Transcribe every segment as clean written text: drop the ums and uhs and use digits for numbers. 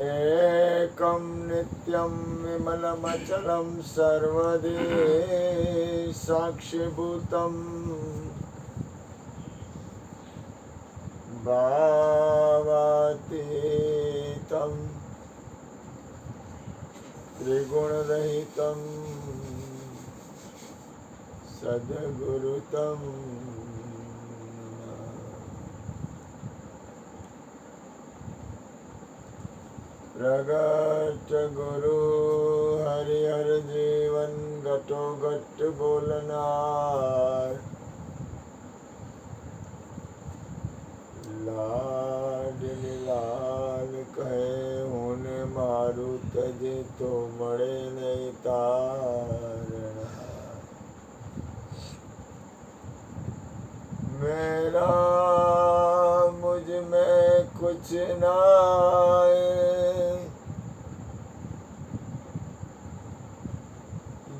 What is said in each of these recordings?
एकं नित्यं विमलमचलं सर्वदे साक्षिभूतं भावातीतं त्रिगुणरहितं सद्गुरुतं प्रगट गुरु हरिहर जीवन घटो घट बोलनार लाडली लाल कहे होने मारू तजे तो मरे नहीं तारणा मेरा मुझ में कुछ ना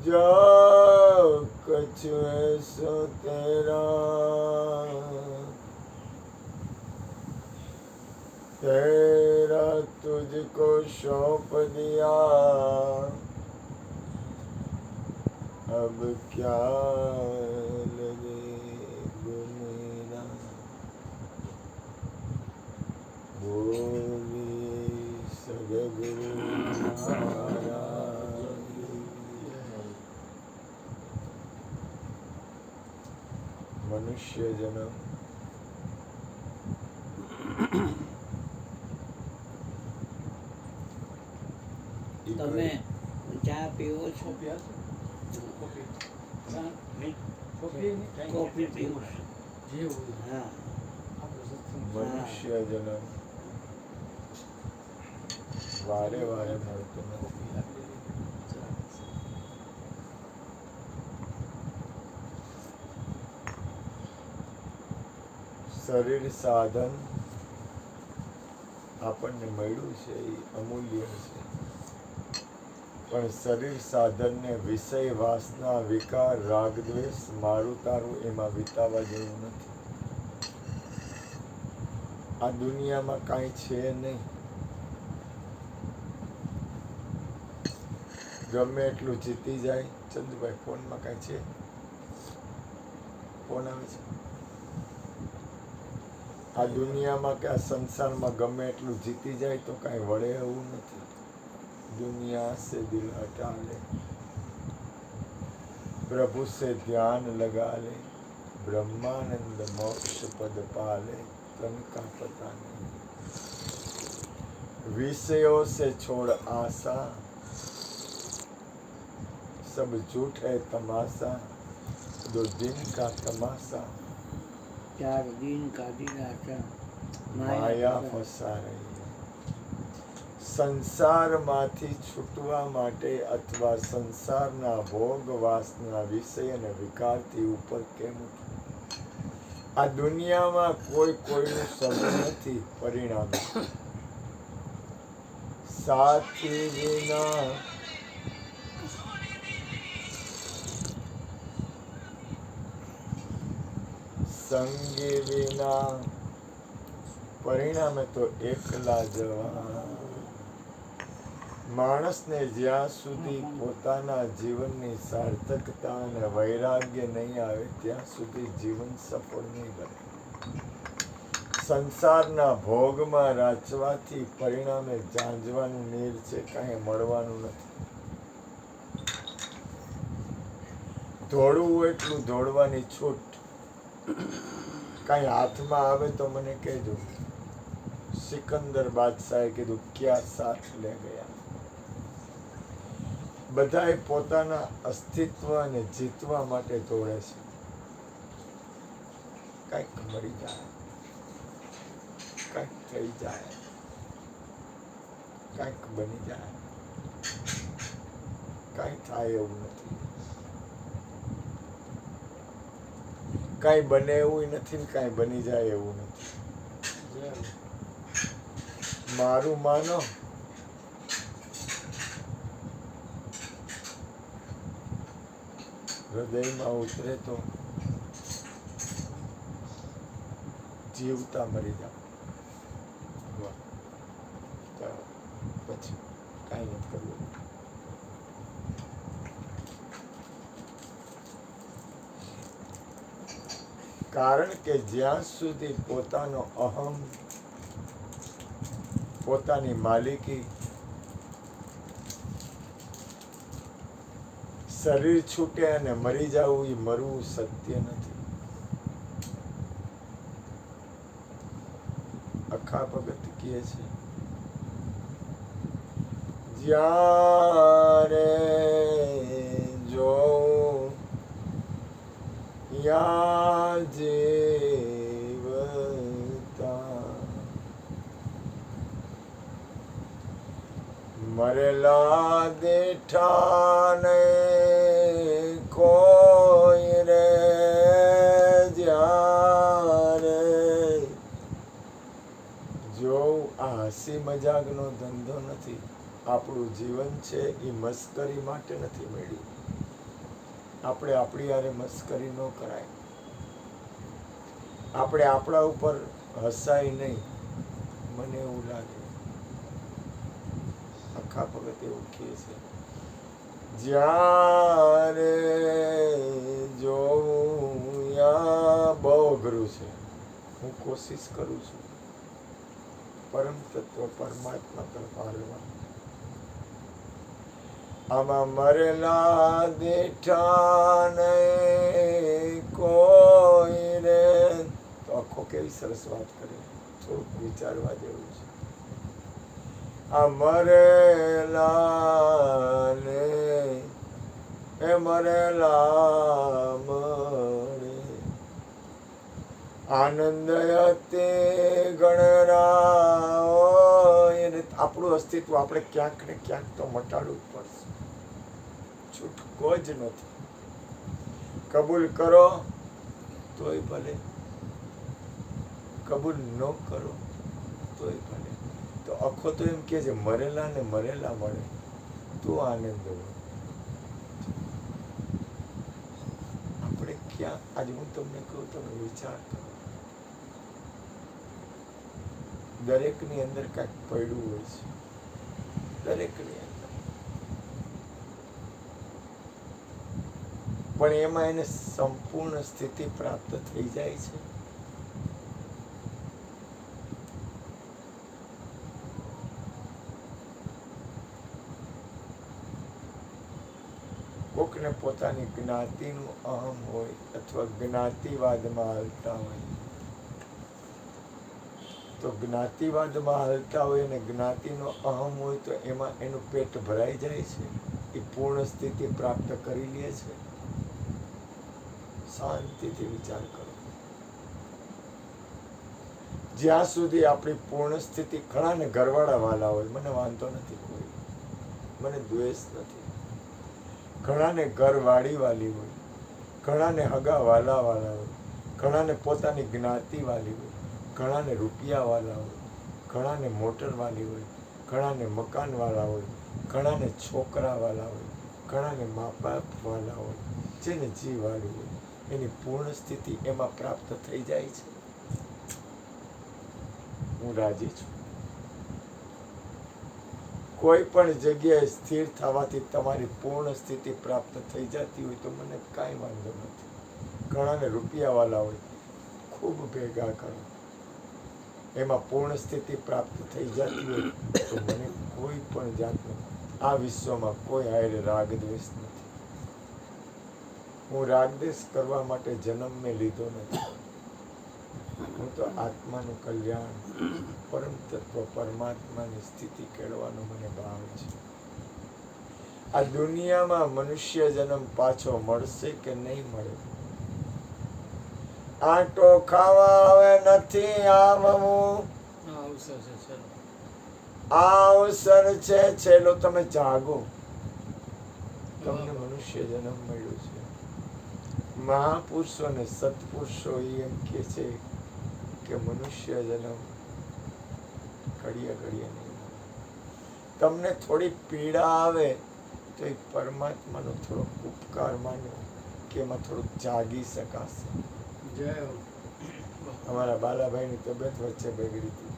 जो कुछ है सो तेरा तेरा तुझको सौंप दिया अब क्या लगे मेरा बोली सदगुरु महाराज। मनुष्य जन्म તમે ચા પીવો છો? કોફી પીવો છો? હા. મનુષ્ય જન્મ વારે વારે મળતો નથી. શરીર સાધન આપણને મળ્યું છે એ અમૂલ્ય છે, પણ શરીર સાધનને વિષય વાસના વિકાર રાગ દ્વેષ મારું તારું એમાં વિતાવા જેવું નથી. આ દુનિયામાં કાંઈ છે નહીં. ગમે એટલું જીતી જાય. ચંદુભાઈ ફોનમાં કાંઈ છે? ફોન આવે છે? આ દુનિયામાં કે આ સંસારમાં ગમે એટલું જીતી જાય તો કાંઈ વળે એવું નથી. दुनिया से दिल हटा ले, प्रभु से ध्यान लगा ले, ब्रह्मानंद मोक्ष पद पाले, तन का पता नहीं। विषयों से छोड़ आशा, सब झूठ है तमाशा, 2 दिन का तमाशा, 4 दिन का दिलासा, माया फंसा रही है। સંસારમાંથી છૂટવા માટે અથવા સંસારના ભોગ વાસના વિષય અને વિકારથી ઉપર કેમ ઉઠવું? આ દુનિયામાં કોઈ કોઈનું સગું નથી. પરિણામે સાથી વિના સંગી વિના, પરિણામે તો એકલા જવા. માણસને જ્યાં સુધી પોતાના જીવનની સાર્થકતા અને વૈરાગ્ય નહીં આવે ત્યાં સુધી જીવન સફળ નહીં બને. સંસારના ભોગમાં રાચવાથી પરિણામે ઝાંઝવાનું નીર છે, કાંઈ મળવાનું નથી. દોડવું એટલું દોડવાની છૂટ. કાંઈ હાથમાં આવે તો મને કહેજો. સિકંદર બાદશાહે કીધું ક્યાં સાથ લે ગયા. બધાએ પોતાના અસ્તિત્વને જીતવા માટે દોડે છે. કંઈક મળી જાય, કંઈક થઈ જાય, કંઈક બની જાય. કંઈ થાય એવું નથી. કાંઈ બને એવું નથી ને કાંઈ બની જાય એવું નથી. મારું માનો, હૃદયમાં ઉતરે તો જીવતા મરી જાવ. ચાલો. કારણ કે જ્યાં સુધી પોતાનો અહમ, પોતાની માલિકી, શરીર છૂટે અને મરી જવું, એ મરવું સત્ય નથી. અખા ભગત કહે છે, જ્યારે જો યા જીવતા મરેલા દેઠાને કોઈ રે, જ્યારે જો આ હસી મજાકનો ધંધો નથી. આપણું જીવન છે એ મસ્કરી માટે નથી મળ્યું. આપણે આપણી હારે મસ્કરી ન કરાય. આપણે આપણા ઉપર હસાય નહીં, મને એવું લાગે. અખા ભગત એવું કહે છે, જ્યારે જોઉં યા બહુ અઘરું છે. હું કોશિશ કરું છું પરમ તત્વ પરમાત્મા તરફ હાલવા. આમાં મરેલા દેઠાને કોઈ રે, તો આખો કેવી સરસ વાત કરે. થોડુંક વિચારવા જેવું છે. આ મરેલા ને એ મરેલા મળે, આનંદ અતિ ગણરા. આપણું અસ્તિત્વ આપણે ક્યાંક ને ક્યાંક તો મટાડવું જ પડશે. છૂટકો જ નથી. કબૂલ કરો તોય ભલે, કબૂલ ન કરો તોય ભલે. તો આખો તો એમ કે છે મરેલા ને મરેલા મળે તો આનંદ હોય. આપણે ક્યાં, આજે હું તમને કહું, તમે વિચાર કરો. દરેકની અંદર કાંઈક પડ્યું હોય છે. દરેકની અંદર. પણ એમાં એને સંપૂર્ણ સ્થિતિ પ્રાપ્ત થઈ જાય છે. કોકને પોતાની જ્ઞાતિનું અહમ હોય અથવા જ્ઞાતિવાદમાં હાલતા હોય, તો જ્ઞાતિવાદમાં હાલતા હોય અને જ્ઞાતિનો અહમ હોય તો એમાં એનું પેટ ભરાઈ જાય છે. એ પૂર્ણ સ્થિતિ પ્રાપ્ત કરી લે છે. શાંતિથી વિચાર કરો. જ્યાં સુધી આપણી પૂર્ણ સ્થિતિ, ઘણાને ઘરવાળા વાલા હોય, મને વાંધો નથી કોઈ, મને દ્વેષ નથી. ઘણાને ઘરવાળી વાલી હોય, ઘણાને હગા વાલા વાલા હોય, ઘણાને પોતાની જ્ઞાતિ વાલી હોય, ઘણાને રૂપિયા વાલા હોય, ઘણાને મોટર વાલી હોય, ઘણાને મકાન વાળા હોય, ઘણાને છોકરા વાળા હોય, ઘણાને મા બાપ વાળા હોય. જેને જી વાળી હોય એની પૂર્ણ સ્થિતિ એમાં પ્રાપ્ત થઈ જાય છે. હું રાજી છું. કોઈ પણ જગ્યાએ સ્થિર થવાથી તમારી પૂર્ણ સ્થિતિ પ્રાપ્ત થઈ જતી હોય તો મને કાંઈ વાંધો નથી. ઘણાને રૂપિયાવાળા હોય, ખૂબ ભેગા કરો, એમાં પૂર્ણ સ્થિતિ પ્રાપ્ત થઈ જતી હોય તો મને કોઈ પણ જાતનો આ વિશ્વમાં કોઈ હારે રાગ દ્વેષ નથી. હું રાગદ્વેષ કરવા માટે જન્મ મેં લીધો નથી. હું તો આત્માનું કલ્યાણ, પરમ તત્વ પરમાત્માની સ્થિતિ કેળવાનો મને ભાવ છે. આ દુનિયામાં મનુષ્ય જન્મ પાછો મળશે કે નહીં મળે? આટો ખાવા હવે નથી આવવું. આ અવસર છે છેલ્લો. તમે જાગો. તમને મનુષ્ય જન્મ મળ્યો છે. મહાપુરુષો અને સત્પુરુષો એમ કે છે કે મનુષ્ય જન્મ ઘડીએ ઘડીએ નહીં. તમને થોડી પીડા આવે તો એ પરમાત્માનો થોડો ઉપકાર માનો કે એમાં થોડુંક જાગી શકાશે. અમારા બાલાભાઈની તબિયત વચ્ચે બગડી હતી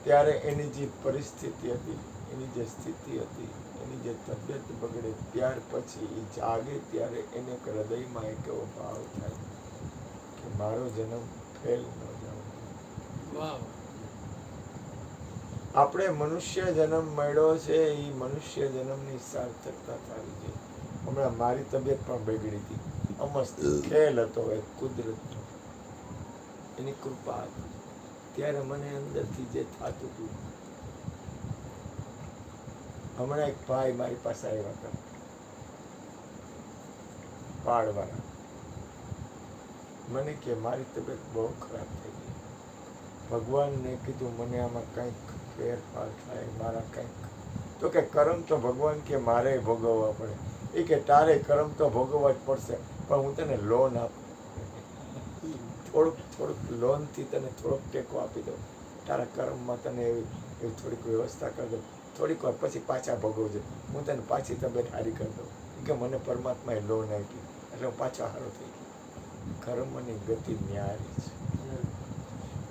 ત્યારે એની જે પરિસ્થિતિ હતી, એની જે સ્થિતિ હતી, એની જે તબિયત બગડે ત્યાર પછી એ જાગે ત્યારે એને એક હૃદયમાં એક એવો ભાવ થાય કે મારો જન્મ ફેલ ન જાવો. આપણે મનુષ્ય જન્મ મળ્યો છે એ મનુષ્ય જન્મની સાર્થકતા થવી જોઈએ. હમણાં મારી તબિયત પણ બગડી હતી. અમસ્ત ખેલ હતો એ કુદરતનો, એની કૃપા હતી. ત્યારે મને અંદરથી જે થતું હતું. હમણાં એક ભાઈ મારી પાસે આવ્યા હતા, પાડવાના. મને કે મારી તબિયત બહુ ખરાબ થઈ ગઈ. ભગવાનને કીધું મને આમાં કંઈક ફેરફાર થાય, મારા કંઈક. તો કે કર્મ તો ભગવાન કે મારે ભોગવવા પડે. એ કે તારે કર્મ તો ભોગવવા જ પડશે, પણ હું તને લોન આપું, થોડુંક લોનથી તને થોડોક ટેકો આપી દઉં. તારા કર્મમાં તને એવી થોડીક વ્યવસ્થા કરી દઉં. થોડીક વાર પછી પાછા ભોગવજે, હું તને પાછી તબિયત સારી કરી દઉં. કે મને પરમાત્માએ લોન આપી એટલે હું પાછો સારો થઈ ગયો. કર્મની ગતિ ન્યારી છે.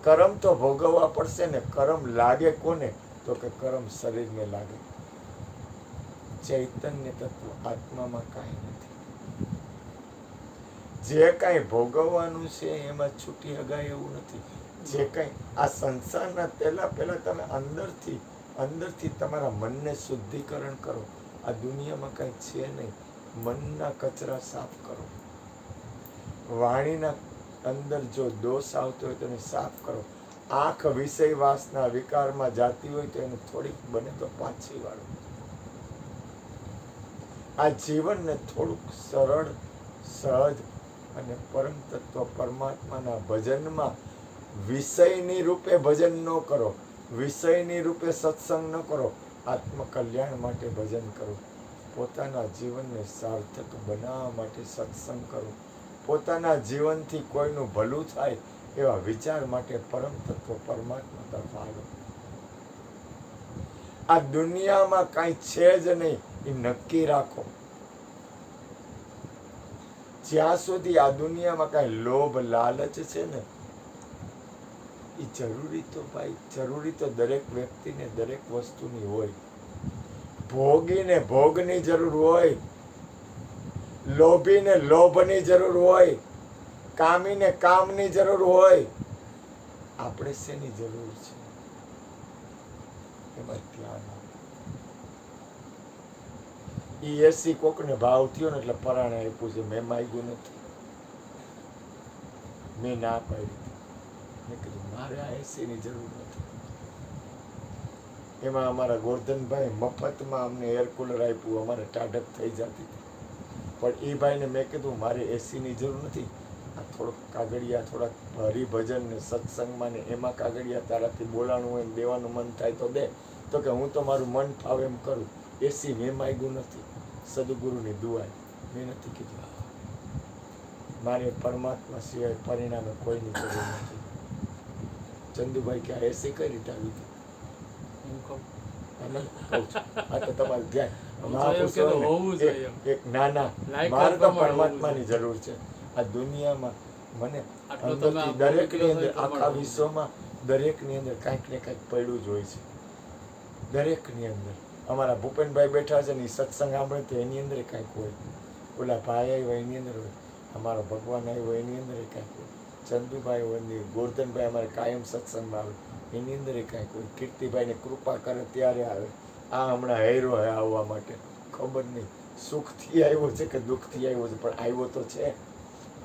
કર્મ તો ભોગવવા પડશે ને. કર્મ લાગે કોને? તો કે કર્મ શરીરને લાગે. ચૈતન્ય તત્વ આત્મામાં કાંઈ નથી. જે કાંઈ ભોગવવાનું છે એમાં છૂટી હગાય એવું નથી. જે કાંઈ આ સંસારના પહેલા તમે અંદરથી તમારા મનને શુદ્ધિકરણ કરો. આ દુનિયામાં કાંઈ છે નહીં. મનના કચરા સાફ કરો. વાણીના અંદર જો દોષ આવતો હોય તો એને સાફ કરો. આંખ વિષય વાસના વિકારમાં જાતી હોય તો એને થોડીક બને તો પાછી વાળો. આ જીવનને થોડુંક સરળ, સહજ અને પરમ તત્વ પરમાત્માના ભજનમાં વિષયની રૂપે ભજન ન કરો, વિષયની રૂપે સત્સંગ ન કરો, આત્મકલ્યાણ માટે ભજન કરો. પોતાના જીવનને સાર્થક બનાવવા માટે સત્સંગ કરો. પોતાના જીવનથી કોઈનું ભલું થાય એવા વિચાર માટે પરમ તત્વ પરમાત્મા તરફ આગળ. આ દુનિયામાં કાંઈ છે જ નહીં એ નક્કી રાખો. જ્યાં સુધી આ દુનિયામાં કાંઈ લોભ લાલચ છે ને એ જરૂરી તો દરેક વ્યક્તિને દરેક વસ્તુની હોય. ભોગીને ભોગની જરૂર હોય, લોભીને લોભની જરૂર હોય, કામીને કામની જરૂર હોય. આપણે શેની જરૂર છે એમાં ધ્યાન આપો. ઈ એસી કોકને ભાવ થયો ને એટલે પરાણે આપ્યું છે. મેં માંગ્યું નથી, મેં ના પાડી. મેં કીધું મારે આ એસીની જરૂર નથી. એમાં અમારા ગોરધનભાઈ મફતમાં અમને એર કુલર આપ્યું. અમારે ટાઢક થઈ જતી હતી. પણ એ ભાઈને મેં કીધું મારે એસીની જરૂર નથી. આ થોડોક કાગળિયા, થોડાક હરિભજન ને સત્સંગમાં ને એમાં કાગળિયા તારાથી બોલાણું હોય ને દેવાનું મન થાય તો દે. તો કે હું તો મારું મન ફાવે એમ કરું. એસી મેં માંગ્યું નથી. સદગુરુની દુઆ મેં નથી કીધું. મારે પરમાત્મા સિવાય પરિણામે કોઈની જરૂર નથી. ચંદુભાઈ કે આ એસી કઈ રીતે આવી હતી? આ તો તમારું ધ્યાન. એક નાના મારે તો પરમાત્માની જરૂર છે. આ દુનિયામાં મને અંદરથી દરેકની અંદર, આખા વિશ્વમાં દરેકની અંદર કાંઈક ને કાંઈક પડ્યું જ હોય છે. દરેકની અંદર. અમારા ભૂપેનભાઈ બેઠા છે ને એ સત્સંગ સાંભળે તો એની અંદર કાંઈક હોય. ઓલા ભાઈ આવ્યા એની અંદર હોય. અમારો ભગવાન આવ્યો એની અંદર કાંઈક હોય. ચંદુભાઈ હોય, ગોરધનભાઈ અમારે કાયમ સત્સંગમાં આવે એની અંદર કાંઈક હોય. કીર્તિભાઈને કૃપા કરે ત્યારે આવે. આ હમણાં હેરો હે આવવા માટે. ખબર નહીં સુખથી આવ્યો છે કે દુઃખથી આવ્યો છે, પણ આવ્યો તો છે.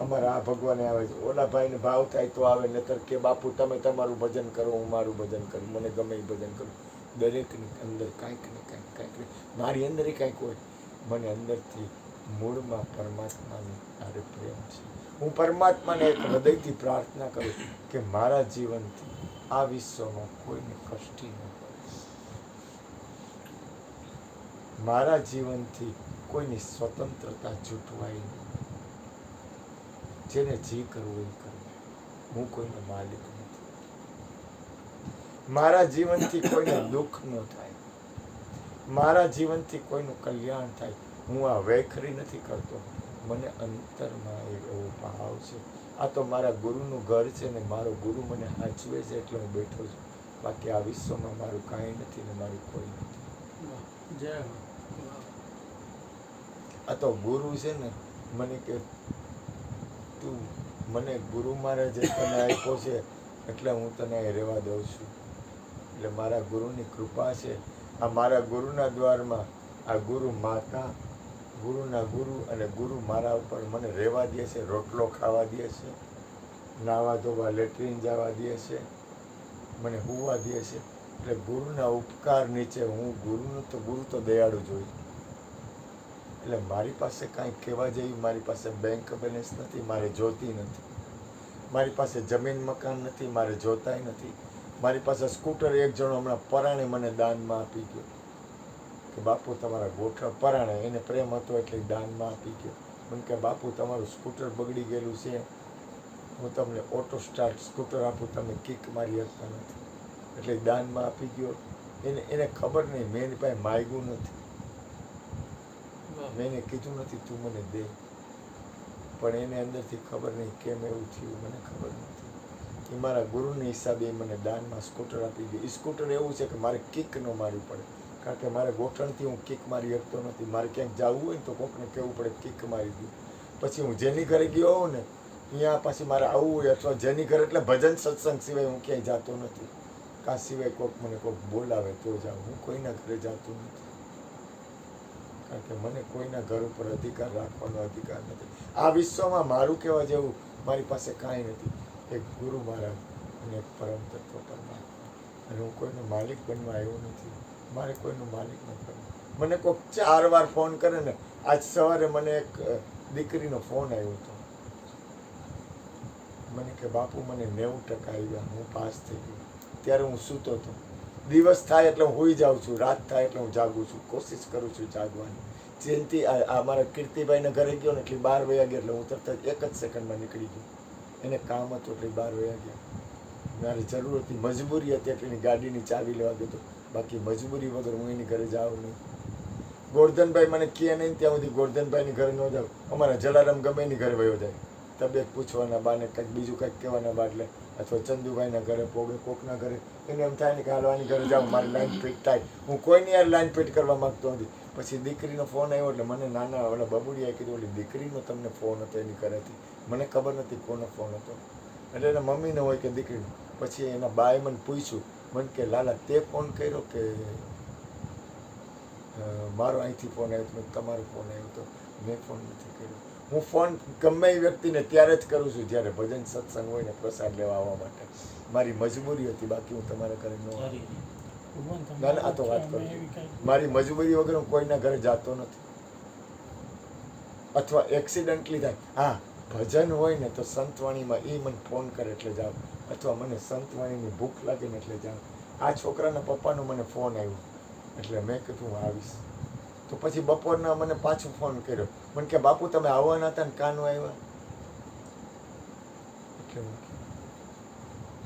અમારા આ ભગવાને આવે છે. ઓલા ભાઈને ભાવ થાય તો આવે, નહીતર કે બાપુ તમે તમારું ભજન કરો, હું મારું ભજન કરું, મને ગમે એ ભજન કરું. દરેકની અંદર કાંઈક ને કાંઈક મારી અંદર કાંઈક હોય. મને અંદરથી મૂળમાં પરમાત્માની આરે પ્રેમ છે. હું પરમાત્માને એક હૃદયથી પ્રાર્થના કરું કે મારા જીવનથી આ વિશ્વમાં કોઈને કષ્ટી ન પડે. મારા જીવનથી કોઈની સ્વતંત્રતા જૂટવાય નહીં. જેને જે કરવું એ કરવું. હું કોઈનો માલિક નથી. મારા જીવનથી કોઈને દુઃખ ન થાય. મારા જીવનથી કોઈનું કલ્યાણ થાય. હું આ વૈખરી નથી કરતો. મને અંતરમાં એવો ભાવ છે. આ તો મારા ગુરુનું ઘર છે ને મારો ગુરુ મને સાચવે છે એટલે હું બેઠો છું. બાકી આ વિશ્વમાં મારું કાંઈ નથી ને મારું કોઈ નથી. જય આ તો ગુરુ છે ને, મને કે તું મને ગુરુ મહારાજે તને આપ્યો છે એટલે હું તને અહીં રહેવા દઉં છું. એટલે મારા ગુરુની કૃપા છે. આ મારા ગુરુના દ્વારમાં આ ગુરુ માતા, ગુરુના ગુરુ અને ગુરુ મારા ઉપર મને રહેવા દે છે, રોટલો ખાવા દે છે, નાવા ધોવા લેટ્રિન જવા દે છે, મને હોવા દે છે. એટલે ગુરુના ઉપકાર નીચે હું ગુરુ તો દયાળુ જોઈ. એટલે મારી પાસે કાંઈ કહેવા જેવી, મારી પાસે બેંક બેલેન્સ નથી, મારે જોતી નથી. મારી પાસે જમીન મકાન નથી, મારે જોતાય નથી. મારી પાસે સ્કૂટર એક જણો હમણાં પરાણે મને દાનમાં આપી ગયો કે બાપુ તમારા ગોઠણ પરાણે, એને પ્રેમ હતો એટલે દાનમાં આપી ગયો. મને કે બાપુ તમારું સ્કૂટર બગડી ગયેલું છે, હું તમને ઓટો સ્ટાર્ટ સ્કૂટર આપું, તમે કિક મારી શકતા નથી. એટલે દાનમાં આપી ગયો. એને ખબર નહીં, મેં એની પાસે માગ્યું નથી, મેં એને કીધું નથી તું મને દે, પણ એને અંદરથી ખબર નહીં કેમ એવું થયું, મને ખબર નથી. એ મારા ગુરુની હિસાબે મને દાનમાં સ્કૂટર આપી ગયું. એ સ્કૂટર એવું છે કે મારે કિક ન મારવી પડે, કારણ કે મારે ગોઠણથી હું કિક મારી શકતો નથી. મારે ક્યાંક જવું હોય ને તો કોકને કહેવું પડે કિક મારી દઉં. પછી હું જેની ઘરે ગયો હોઉં ને અહીંયા પાછી મારે આવવું હોય, અથવા જેની ઘરે, એટલે ભજન સત્સંગ સિવાય હું ક્યાંય જતો નથી. કાં સિવાય મને કોઈક બોલાવે તો જાઉં, હું કોઈના ઘરે જતો નથી. કારણ કે મને કોઈના ઘર ઉપર અધિકાર રાખવાનો અધિકાર નથી. આ વિશ્વમાં મારું કહેવા જેવું મારી પાસે કાંઈ નથી. એક ગુરુ મહારાજ અને એક પરમ તત્વ પરમાત્મા. અને હું કોઈનો માલિક બનવા આવ્યો નથી. મારે કોઈનો માલિક ન બનવું. મને કોઈક 4 વાર ફોન કરે ને, આજ સવારે મને એક દીકરીનો ફોન આવ્યો હતો. મને કે બાપુ મને 90% આવ્યા, હું પાસ થઈ ગયો. ત્યારે હું સૂતો હતો. દિવસ થાય એટલે હું સૂઈ જાઉં છું, રાત થાય એટલે હું જાગું છું, કોશિશ કરું છું જાગવાની. જેનથી આ મારા કીર્તિભાઈના ઘરે ગયો ને એટલે 12 વાગ્યા ગયા, એટલે હું તરત જ 1 જ સેકન્ડમાં નીકળી ગયો. એને કામ હતું એટલે 12 વાગ્યા ગયા. મારી જરૂર હતી, મજબૂરી હતી એટલે એની ગાડીની ચાવી લેવા ગયો હતો. બાકી મજબૂરી વગર હું એની ઘરે જાઉં નહીં. ગોરધનભાઈ મને કહે નહીં ત્યાં સુધી ગોરધનભાઈની ઘરે ન જાઉં. અમારા જલારામ ગમે એની ઘરે વયો જાય, તબિયત પૂછવાના બાને, કંઈક બીજું કંઈક કહેવાના બાટલે, અથવા ચંદુભાઈના ઘરે પોગે, કોકના ઘરે. એને એમ થાય ને કે હાલવાની ઘરે જાઉં, મારી લાઈન ફિટ થાય. હું કોઈની યાર લાઈન ફિટ કરવા માગતો નથી. પછી દીકરીનો ફોન આવ્યો એટલે મને નાના ઓલા બબુડિયાએ કીધું ઓલી દીકરીનો તમને ફોન હતો એની ઘરેથી. મને ખબર નથી કોનો ફોન હતો, એટલે એના મમ્મીનો હોય કે દીકરીનો. પછી એના બાએ મને પૂછ્યું, મને કે લાલા તે ફોન કર્યો કે મારો અહીંથી ફોન આવ્યો તો? તમારો ફોન આવ્યો તો? મેં ફોન નથી કર્યો. હું ફોન ગમે એ વ્યક્તિને ત્યારે જ કરું છું જ્યારે ભજન સત્સંગ હોય ને પ્રસાદ લેવા આવવા માટે. મારી મજબૂરી હતી, બાકી હું તમારા ઘરે ન આવી. ના ના, આ તો વાત કરું છું. મારી મજબૂરી વગર હું કોઈના ઘરે જતો નથી. અથવા એક્સિડન્ટલી થાય, હા ભજન હોય ને તો સંતવાણીમાં એ મને ફોન કરે એટલે જાઉં, અથવા મને સંતવાણીની ભૂખ લાગે ને એટલે જાઉં. આ છોકરાના પપ્પાનો મને ફોન આવ્યો એટલે મેં કીધું હું આવીશ. તો પછી બપોરના મને પાછો ફોન કર્યો, મને કે બાપુ તમે આવવાના હતા ને કાનો આવ્યા? એટલે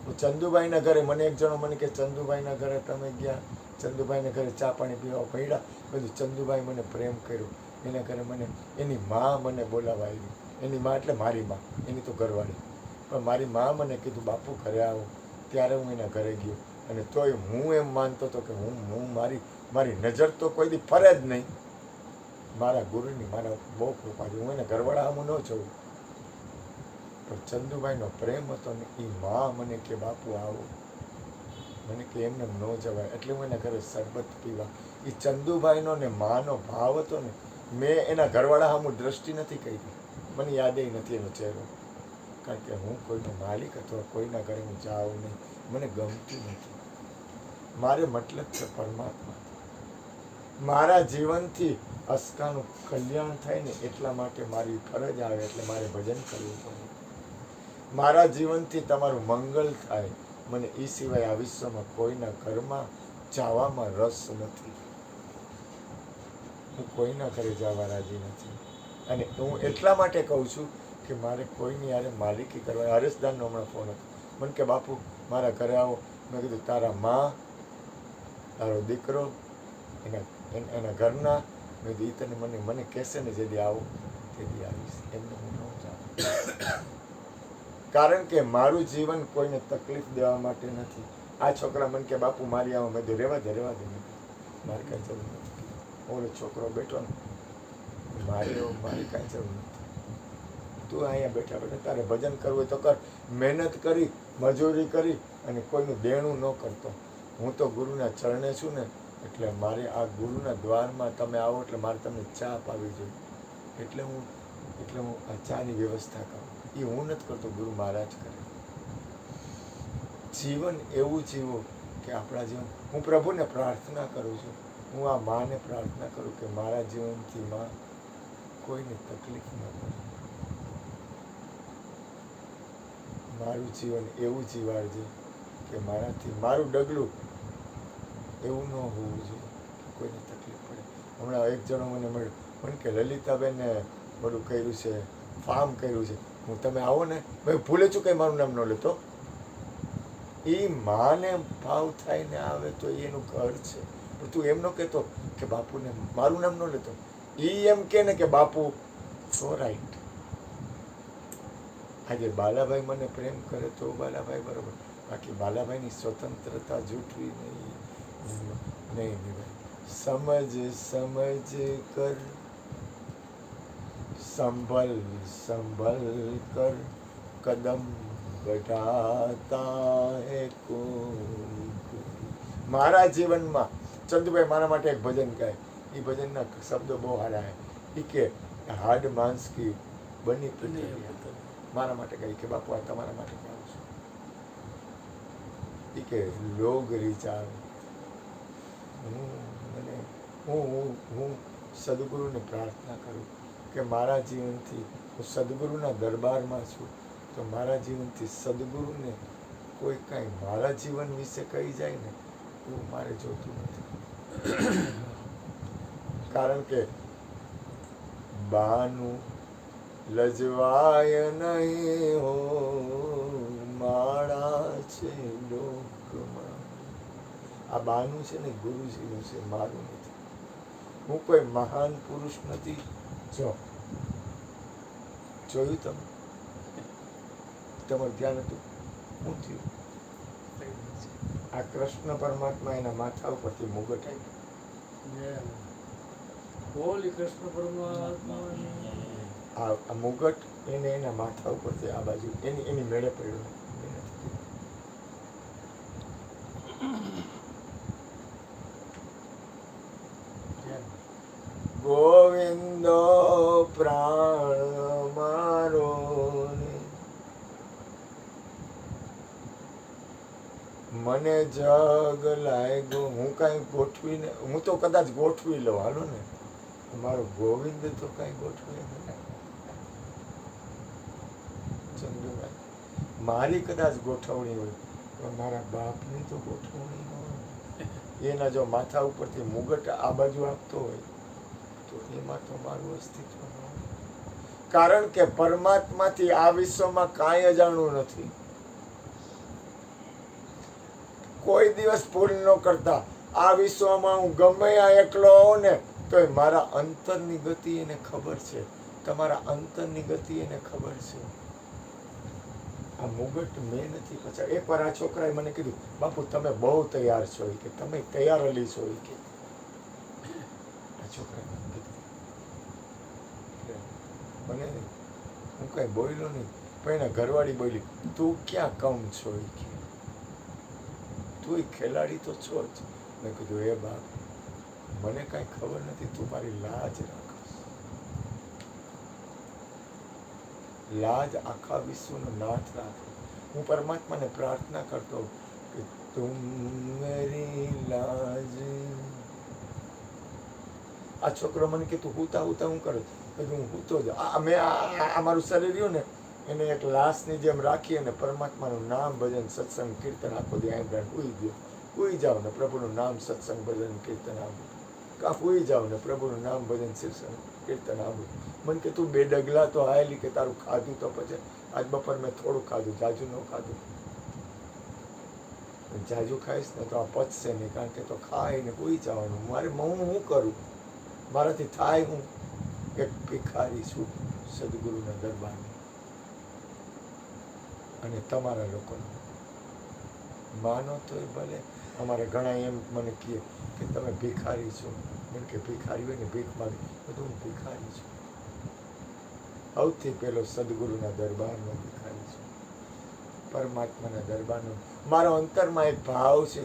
હું ચંદુભાઈના ઘરે, મને એક જણો મને કે ચંદુભાઈના ઘરે તમે ગયા, ચંદુભાઈના ઘરે ચા પાણી પીવા પડ્યા, બધું. ચંદુભાઈ મને પ્રેમ કર્યો. એના ઘરે મને એની મા મને બોલાવા આવી. એની મા એટલે મારી મા, એની તો ઘરવાળી. પણ મારી મા મને કીધું બાપુ ઘરે આવો. ત્યારે હું એના ઘરે ગયો. અને તોય હું એમ માનતો હતો કે હું મારી નજર તો કોઈ દી ફરે જ નહીં. મારા ગુરુની મારા બહુ કૃપા છે. હું એના ઘરવાળા આમ ન જોઉં, પણ ચંદુભાઈનો પ્રેમ હતો ને એ મા મને કે બાપુ આવો. મને કે એમને ન જવાય. એટલે હું એના ઘરે શરબત પીવા. એ ચંદુભાઈનો ને માનો ભાવ હતો ને, મેં એના ઘરવાળા સામું દ્રષ્ટિ નથી કરી, મને યાદે નથી એનો ચહેરો. કારણ કે હું કોઈનો માલિક અથવા કોઈના ઘરે હું જાઉં નહીં, મને ગમતું નથી. મારે મતલબ છે પરમાત્મા. મારા જીવનથી અસ્કાનું કલ્યાણ થાય ને એટલા માટે મારી ફરજ આવે એટલે મારે ભજન કરવું પડે. મારા જીવનથી તમારું મંગળ થાય, મને એ સિવાય આ વિશ્વમાં કોઈના ઘરમાં જવામાં રસ નથી. હું કોઈના ઘરે જવા રાજી નથી. અને હું એટલા માટે કહું છું કે મારે કોઈની યારે માલિકી કરવા. હરેશદાનનો હમણાં ફોન હતો, મને કે બાપુ મારા ઘરે આવો. મેં કીધું તારા મા, તારો દીકરો, એના ઘરના, મેં કીધું તને મને કહેશે ને જેથી આવો તેથી આવીશ. એમને હું ન જાઉં, કારણ કે મારું જીવન કોઈને તકલીફ દેવા માટે નથી. આ છોકરા મને કે બાપુ મારી આવો. મેં તો રહેવા દે મારે કાંઈ જરૂર નથી. ઓલો છોકરો બેઠો ને, મારી કાંઈ જરૂર નથી. તું અહીંયા બેઠા બેઠા તારે ભજન કરવું હોય તો કર. મહેનત કરી, મજૂરી કરી અને કોઈનું દેણું ન કરતો. હું તો ગુરુના ચરણે છું ને, એટલે મારે આ ગુરુના દ્વારમાં તમે આવો એટલે મારે તમને ચા પાવી જોઈએ. એટલે હું આ ચાની વ્યવસ્થા કરું. એ હું નથી કરતો, ગુરુ મહારાજ કરે. જીવન એવું જીવો કે આપણા જીવન, હું પ્રભુને પ્રાર્થના કરું છું, હું આ માને પ્રાર્થના કરું કે મારા જીવનથી માં કોઈને તકલીફ ન પડે. મારું જીવન એવું જીવાડજે કે મારાથી મારું ડગલું એવું ન હોવું જોઈએ કે કોઈને તકલીફ પડે. હમણાં એક જણો મને મળ્યો, મને કે લલિતાબેને બધું કર્યું છે, ફાર્મ કર્યું છે, હું તમે આવો ને, મેં ભૂલે છું કંઈ મારું નામ ન લેતો. એ માને ભાવ થાય ને આવે તો એનું ઘર છે. પણ તું એમ ન કહેતો કે બાપુને મારું નામ ન લેતો. એ એમ કે ને કે બાપુ સો રાઈટ. આજે બાલાભાઈ મને પ્રેમ કરે તો બાલાભાઈ બરોબર, બાકી બાલાભાઈની સ્વતંત્રતા જૂઠવી નહીં ભાઈ. સમજ સમજ કર, સંભલ સંભલ કર, કદમ बढ़ाता है कोई. મારા જીવનમાં ચંદુભાઈ મારા માટે એક ભજન ગાય. એ ભજનના શબ્દો બહુ સારા હે. એ કે હાડ માંસ કી બની પૃથ્વી મારા માટે કહી કે બાપુ આ તમારા માટે ગાઉં છું. એ કે લોગ રીચાર, હું સદગુરુને પ્રાર્થના કરું કે મારા જીવનથી, હું સદગુરુના દરબારમાં છું તો મારા જીવનથી સદગુરુને કોઈ કાંઈ મારા જીવન વિશે કહી જાય ને એવું મારે જોતું નથી. કારણ કે બાનું લજવાય નહીં હો, માળા છે લોકમાં. આ બાનું છે ને ગુરુજીનું છે, મારું નથી. હું કોઈ મહાન પુરુષ નથી. જોયું તમે, તમારું ધ્યાન હતું શું થયું? આ કૃષ્ણ પરમાત્મા એના માથા ઉપરથી મુગટ બોલ કૃષ્ણ પરમાત્મા. આ મુગટ એને એના માથા ઉપરથી આ બાજુ એની મેળે પડ્યો. ગોવિંદો પ્રાણ મારો, મને જગ લાગ્યો. હું કાંઈ ગોઠવીને, હું તો કદાચ ગોઠવી લઉં, હાલો ને, મારો ગોવિંદ તો કાંઈ ગોઠવે નહીં. ચંદુભાઈ મારી કદાચ ગોઠવણી હોય પણ મારા બાપની તો ગોઠવણી ન હોય. એના જો માથા ઉપરથી મુગટ આ બાજુ આપતો હોય તો એમાં તો મારું અસ્તિત્વ ન હોય. કારણ કે પરમાત્માથી આ વિશ્વમાં કાંઈ અજાણું નથી. કોઈ દિવસ ભૂલ ન કરતા. આ વિશ્વમાં હું ગમે આ એકલો હોઉં ને તો મારા અંતરની ગતિ એને ખબર છે, તમારા અંતરની ગતિ એને ખબર છે. આ મુગટ મેં નથી પછાડ. એક વાર આ છોકરાએ મને કીધું, બાપુ તમે બહુ તૈયાર છો, કે તમે તૈયાર અલી છો. કે આ છોકરાએ મને કીધું, મને હું કઈ બોલ્યો નહીં, પણ એના ઘરવાળી બોલી, તું ક્યાં કમ છો? કે તું ખેલાડી તો છો જ. મેં કીધું એ બાપ મને કાંઈ ખબર નથી, તું મારી લાજ રાખ. લાજ આખા વિશ્વનો નાથ રાખે. હું પરમાત્માને પ્રાર્થના કરતો કે તું મેરી લાજ. આ છોકરો મને કે તું હુતા હુતા હું કરું? હું હૂતો જ. મેં આ મારું શરીર રહ્યું ને એને એક લાશની જેમ રાખી અને પરમાત્માનું નામ ભજન સત્સંગ કીર્તન આખો દી આઈ હુઈ ગયો. હુઈ જાઓ ને પ્રભુનું નામ સત્સંગ ભજન કીર્તન આવું. કા હુઈ જાઓ ને પ્રભુનું નામ ભજન સત્સંગ કીર્તન આવું. મને કે તું બે ડગલા તો આવેલી, કે તારું ખાધું તો પછી. આજ બપોર મેં થોડું ખાધું, જાજુ ન ખાધું. જાજુ ખાઈશ ને તો આ પચશે નહીં, કારણ કે તો ખાઈને હુઈ જવાનું. મારે હું કરું? મારાથી થાય હું એક ભિખારી છું સદગુરુના દરબારમાં. અને તમારા લોકોનો માનો તો ભલે. અમારે ઘણા એમ મને કહે કે તમે ભિખારી છો, મને કે ભિખારી હોય ને ભીખ માગે, બધું હું ભિખારી છું. સૌથી પહેલો સદગુરુના દરબારનો ભિખારી છું, પરમાત્માના દરબારનો. મારો અંતરમાં એક ભાવ છે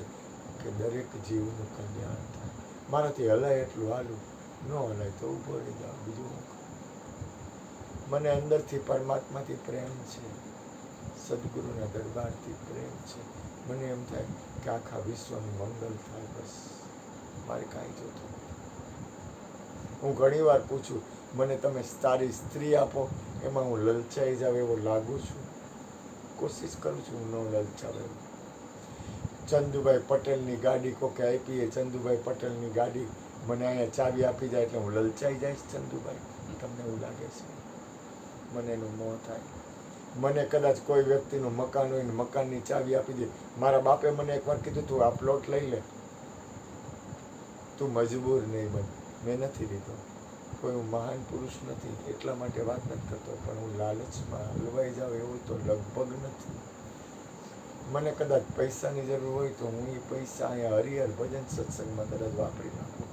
કે દરેક જીવનું કલ્યાણ થાય. મારાથી હલાય એટલું હાલું, ન હલાય તો ઊભો રહી જાવ, બીજું હું કરું. મને અંદરથી પરમાત્માથી પ્રેમ છે, સદગુરુના દરબારથી પ્રેમ છે. મને એમ થાય કે આખા વિશ્વનું મંગળ થાય, બસ મારે કાંઈ જોતું નથી. હું ઘણી વાર પૂછું, મને તમે સારી સ્ત્રી આપો, એમાં હું લલચાઈ જાવ એવો લાગુ છું? કોશિશ કરું છું હું ન લલચાવ એવું. ચંદુભાઈ પટેલની ગાડી કોકે આપી, એ ચંદુભાઈ પટેલની ગાડી મને અહીંયા ચાવી આપી જાય એટલે હું લલચાઈ જઈશ? ચંદુભાઈ, તમને એવું લાગે છે? મને એનું મોહ થાય. મને કદાચ કોઈ વ્યક્તિનું મકાન હોય ને મકાનની ચાવી આપી દે. મારા બાપે મને એકવાર કીધું, તું આ પ્લોટ લઈ લે, તું મજબૂર નહીં બન. મેં નથી લીધો. કોઈ હું મહાન પુરુષ નથી એટલા માટે વાત નથી કરતો, પણ હું લાલચમાં હલવાઈ જાઉં એવું તો લગભગ નથી. મને કદાચ પૈસાની જરૂર હોય તો હું એ પૈસા અહીંયા હરિહર ભજન સત્સંગમાં કદાચ વાપરી નાખું.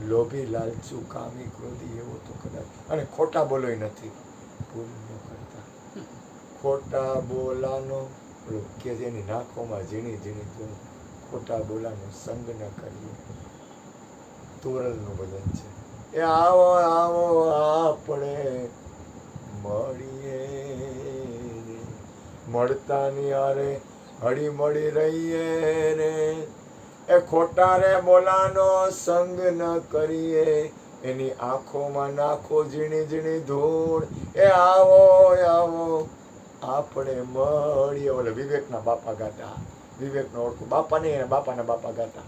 લોભી, લાલચુ, કામી, ક્રોધી એવો તો કદાચ. અને ખોટા બોલોય નથી, ભૂલ ન કરતા. ખોટા બોલાનો કે જેની નાખોમાં ઝીણી ઝીણી ધૂળ, ખોટા બોલાનો સંગ ન કરીએ. તોરલનું ભજન છે, એ આવો આવો આપણે મળીએ રે, મળતાની આરે હળી મળી રહીએ રે. એ ખોટા રે બોલાનો સંગ ન કરીએ, એની આંખોમાં નાખો ઝીણી ઝીણી ધૂળ. એ આવો આવો આપણે મળીએ. ઓલે વિવેકના બાપા ગાતા, વિવેકનો ઓળખું બાપા નહીં, એના બાપાના બાપા ગાતા,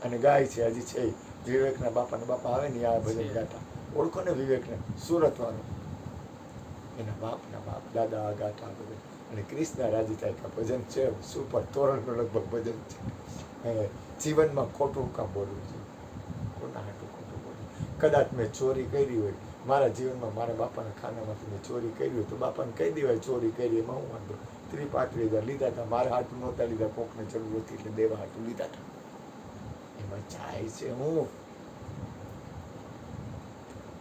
અને ગાય છે હજી છે. વિવેકના બાપાના બાપા આવે ને આ ભજન ગાતા, ઓળખો ને વિવેકને, સુરત વાળો. એના બાપના બાપ દાદા આ ગાતા ભજન. અને કૃષ્ણ રાજી થાય કે ભજન છે સુપર. તોરણનું લગભગ ભજન છે. જીવનમાં ખોટું કામ બોલવું છે, કોના હાટું ખોટું બોલવું? કદાચ મેં ચોરી કરી હોય મારા જીવનમાં, મારા બાપાના ખાનામાંથી મેં ચોરી કરી હોય તો બાપાને કહી દેવાય ચોરી કરી, એમાં હું વાંધો? 35,000 લીધા હતા, મારા હાટું નહોતા લીધા, કોકને જરૂર હતી એટલે દેવા હાટું લીધા હતા. એમાં જાય છે હું.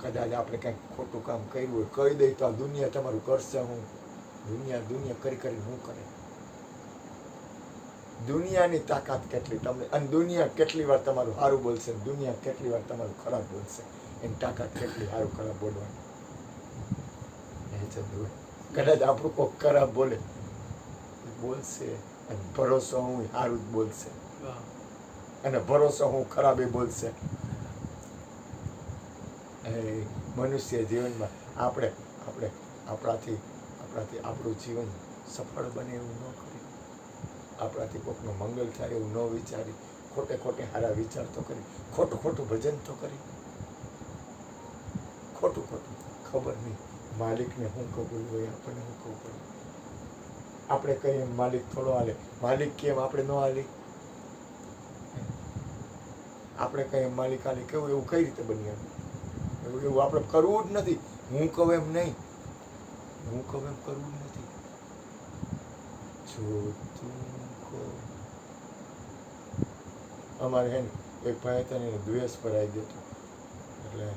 કદાચ આપણે કંઈક ખોટું કામ કર્યું હોય કહી દઈ તો આ દુનિયા તમારું કરશે હું? દુનિયા કરી કરીને શું કરે? દુનિયાની તાકાત કેટલી તમને, અને દુનિયા કેટલી વાર તમારું સારું બોલશે, દુનિયા કેટલી વાર તમારું ખરાબ બોલશે, એની તાકાત કેટલી સારું ખરાબ બોલવાની. કદાચ આપણું કોઈક ખરાબ બોલશે, અને ભરોસો હું સારું જ બોલશે, અને ભરોસો હું ખરાબ એ બોલશે. મનુષ્ય જીવનમાં આપણે આપણાથી આપણું જીવન સફળ બને એવું ન કરી, આપણાથી કોઈકનું મંગલ થાય એવું ન વિચારી, ખોટે સારા વિચાર તો કરી, ખોટું ભજન તો કરી, ખોટું ખબર નહીં માલિકને શું કબૂલ હોય, આપણને શું ખબર પડે? આપણે કહીએ માલિક થોડો હાલે, માલિક કેમ આપણે ન હાલી? આપણે કહીએ માલિક હાલે, કેવું એવું કઈ રીતે બની? એવું આપણે કરવું જ નથી. હું કહું એમ નહીં, હું કહું એમ કરવું જ નથી. જો તું કહો. અમારે હે ને એક ભાઈ હતા ને, દ્વેષ પર આવી જતો, એટલે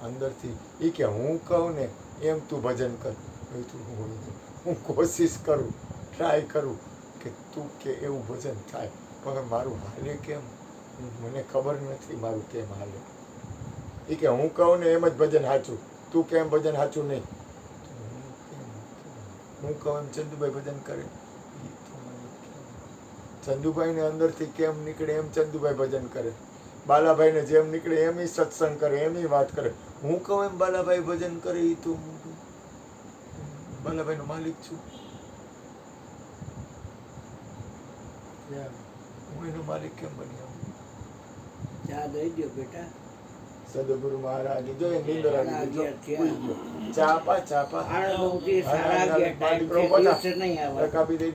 અંદરથી એ કે હું કહું ને એમ તું ભજન કર. હું કોશિશ કરું, ટ્રાય કરું કે તું કે એવું ભજન થાય, પણ મારું હાલે કેમ મને ખબર નથી, મારું કેમ હાલે. એ કે હું કહું ને એમ જ ભજન સાચું, તું કેમ ભજન સાચું નહીં? હું કહું એમ ચંદુભાઈ ભજન કરે, ચંદુભાઈને અંદરથી કેમ નીકળે એમ ચંદુભાઈ ભજન કરે, બાલાભાઈને જેમ નીકળે એમ સત્સંગ કરે, એમ વાત કરે. હું કહું એમ બાલાભાઈ ભજન કરે, એ તો બાલાભાઈનો માલિક છું, હું એનો માલિક કેમ બની આવું? ચા દઈ દો બેટા. સદગુરુ મહારાજ જો એ નીંદર આવી ગઈ, ચા પા સાડા 9 થી સાડા 11 ટાઈમ છે, દિવસે નહીં આવે. કાપી દઈ.